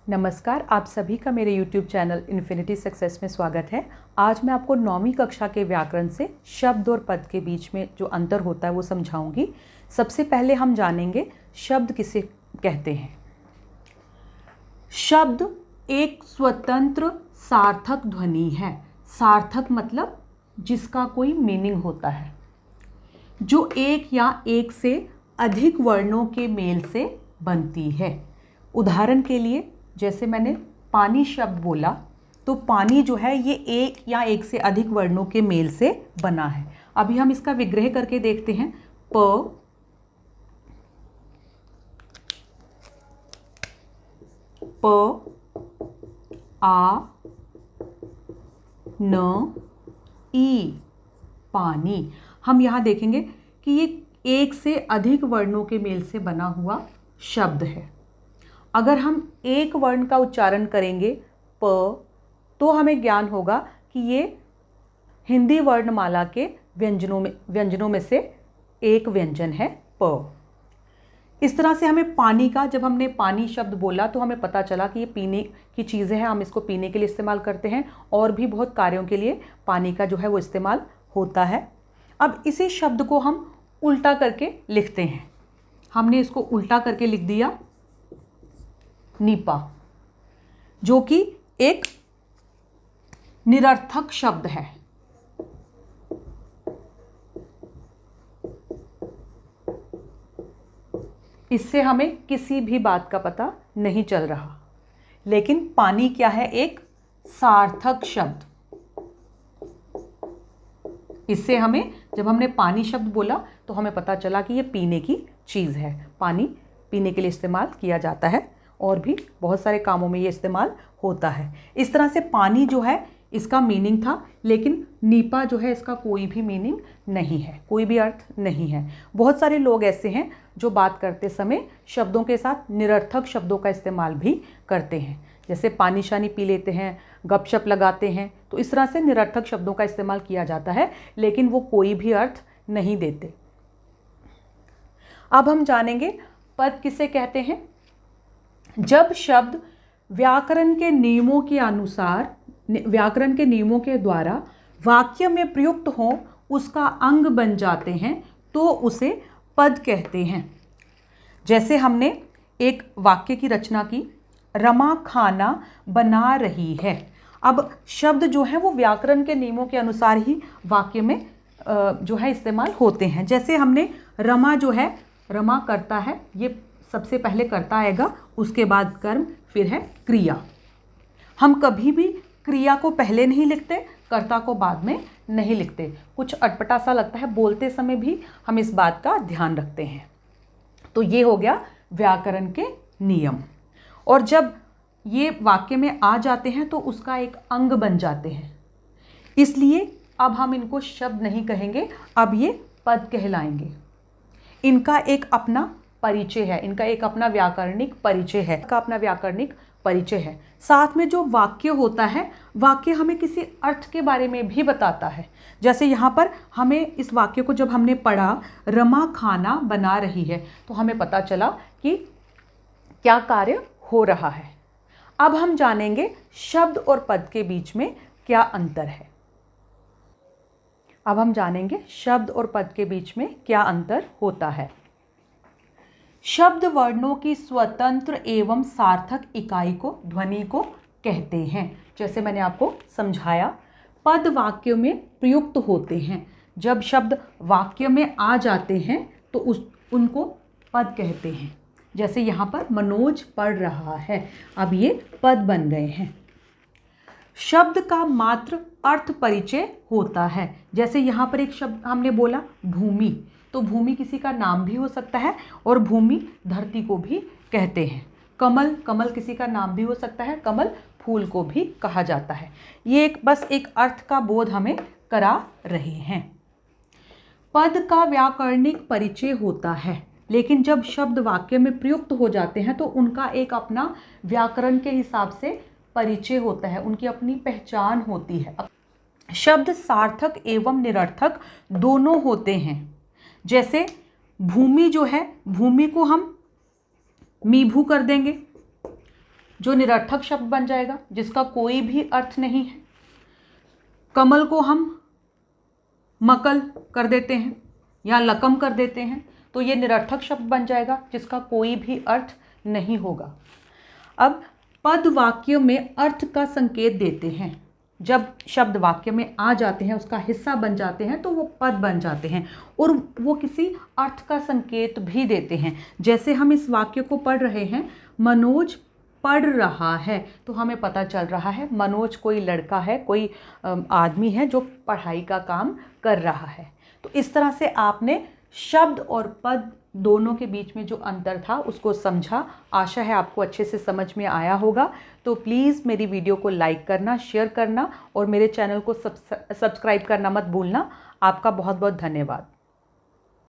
नमस्कार, आप सभी का मेरे YouTube चैनल इन्फिनिटी सक्सेस में स्वागत है। आज मैं आपको 9वीं कक्षा के व्याकरण से शब्द और पद के बीच में जो अंतर होता है वो समझाऊंगी। सबसे पहले हम जानेंगे शब्द किसे कहते हैं। शब्द एक स्वतंत्र सार्थक ध्वनि है। सार्थक मतलब जिसका कोई मीनिंग होता है, जो एक या एक से अधिक वर्णों के मेल से बनती है। उदाहरण के लिए जैसे मैंने पानी शब्द बोला, तो पानी जो है ये एक या एक से अधिक वर्णों के मेल से बना है। अभी हम इसका विग्रह करके देखते हैं। प, आ, न, ई, पानी। हम यहाँ देखेंगे कि ये एक से अधिक वर्णों के मेल से बना हुआ शब्द है। अगर हम एक वर्ण का उच्चारण करेंगे प, तो हमें ज्ञान होगा कि ये हिंदी वर्णमाला के व्यंजनों में से एक व्यंजन है प। इस तरह से हमें पानी का, जब हमने पानी शब्द बोला तो हमें पता चला कि ये पीने की चीज़ है, हम इसको पीने के लिए इस्तेमाल करते हैं और भी बहुत कार्यों के लिए पानी का जो है वो इस्तेमाल होता है। अब इसी शब्द को हम उल्टा करके लिखते हैं। हमने इसको उल्टा करके लिख दिया नीपा, जो कि एक निरर्थक शब्द है। इससे हमें किसी भी बात का पता नहीं चल रहा। लेकिन पानी क्या है? एक सार्थक शब्द। इससे हमें, जब हमने पानी शब्द बोला तो हमें पता चला कि ये पीने की चीज़ है। पानी पीने के लिए इस्तेमाल किया जाता है और भी बहुत सारे कामों में ये इस्तेमाल होता है। इस तरह से पानी जो है इसका मीनिंग था, लेकिन नीपा जो है इसका कोई भी मीनिंग नहीं है, कोई भी अर्थ नहीं है। बहुत सारे लोग ऐसे हैं जो बात करते समय शब्दों के साथ निरर्थक शब्दों का इस्तेमाल भी करते हैं। जैसे पानी शानी पी लेते हैं, गपशप लगाते हैं, तो इस तरह से निरर्थक शब्दों का इस्तेमाल किया जाता है, लेकिन वो कोई भी अर्थ नहीं देते। अब हम जानेंगे पद किसे कहते हैं। जब शब्द व्याकरण के नियमों के अनुसार, व्याकरण के नियमों के द्वारा वाक्य में प्रयुक्त हो, उसका अंग बन जाते हैं, तो उसे पद कहते हैं। जैसे हमने एक वाक्य की रचना की, रमा खाना बना रही है। अब शब्द जो है वो व्याकरण के नियमों के अनुसार ही वाक्य में जो है इस्तेमाल होते हैं। जैसे हमने रमा जो है, रमा करता है, ये सबसे पहले कर्ता आएगा, उसके बाद कर्म, फिर है क्रिया। हम कभी भी क्रिया को पहले नहीं लिखते, कर्ता को बाद में नहीं लिखते। कुछ अटपटा सा लगता है, बोलते समय भी हम इस बात का ध्यान रखते हैं। तो ये हो गया व्याकरण के नियम। और जब ये वाक्य में आ जाते हैं तो उसका एक अंग बन जाते हैं। इसलिए अब हम इनको शब्द नहीं कहेंगे, अब ये पद कहलाएंगे। इनका एक अपना परिचय है, इनका एक अपना व्याकरणिक परिचय है, का अपना व्याकरणिक परिचय है। साथ में जो वाक्य होता है, वाक्य हमें किसी अर्थ के बारे में भी बताता है। जैसे यहाँ पर हमें इस वाक्य को जब हमने पढ़ा, रमा खाना बना रही है, तो हमें पता चला कि क्या कार्य हो रहा है। अब हम जानेंगे शब्द और पद के बीच में क्या अंतर है। अब हम जानेंगे शब्द और पद के बीच में क्या अंतर होता है। शब्द वर्णों की स्वतंत्र एवं सार्थक इकाई को, ध्वनि को कहते हैं। जैसे मैंने आपको समझाया, पद वाक्य में प्रयुक्त होते हैं। जब शब्द वाक्य में आ जाते हैं तो उनको पद कहते हैं। जैसे यहाँ पर मनोज पढ़ रहा है, अब ये पद बन गए हैं। शब्द का मात्र अर्थ परिचय होता है। जैसे यहाँ पर एक शब्द हमने बोला भूमि, तो भूमि किसी का नाम भी हो सकता है और भूमि धरती को भी कहते हैं। कमल, कमल किसी का नाम भी हो सकता है, कमल फूल को भी कहा जाता है। ये बस एक अर्थ का बोध हमें करा रहे हैं। पद का व्याकरणिक परिचय होता है, लेकिन जब शब्द वाक्य में प्रयुक्त हो जाते हैं तो उनका एक अपना व्याकरण के हिसाब से परिचय होता है, उनकी अपनी पहचान होती है। शब्द सार्थक एवं निरर्थक दोनों होते हैं। जैसे भूमि जो है, भूमि को हम मीभू कर देंगे, जो निरर्थक शब्द बन जाएगा, जिसका कोई भी अर्थ नहीं है। कमल को हम मकल कर देते हैं या लकम कर देते हैं, तो ये निरर्थक शब्द बन जाएगा जिसका कोई भी अर्थ नहीं होगा। अब पद वाक्य में अर्थ का संकेत देते हैं। जब शब्द वाक्य में आ जाते हैं, उसका हिस्सा बन जाते हैं, तो वो पद बन जाते हैं और वो किसी अर्थ का संकेत भी देते हैं। जैसे हम इस वाक्य को पढ़ रहे हैं, मनोज पढ़ रहा है, तो हमें पता चल रहा है मनोज कोई लड़का है, कोई आदमी है जो पढ़ाई का काम कर रहा है। तो इस तरह से आपने शब्द और पद दोनों के बीच में जो अंतर था उसको समझा। आशा है आपको अच्छे से समझ में आया होगा। तो प्लीज़ मेरी वीडियो को लाइक करना, शेयर करना और मेरे चैनल को सब्सक्राइब करना मत भूलना। आपका बहुत बहुत धन्यवाद।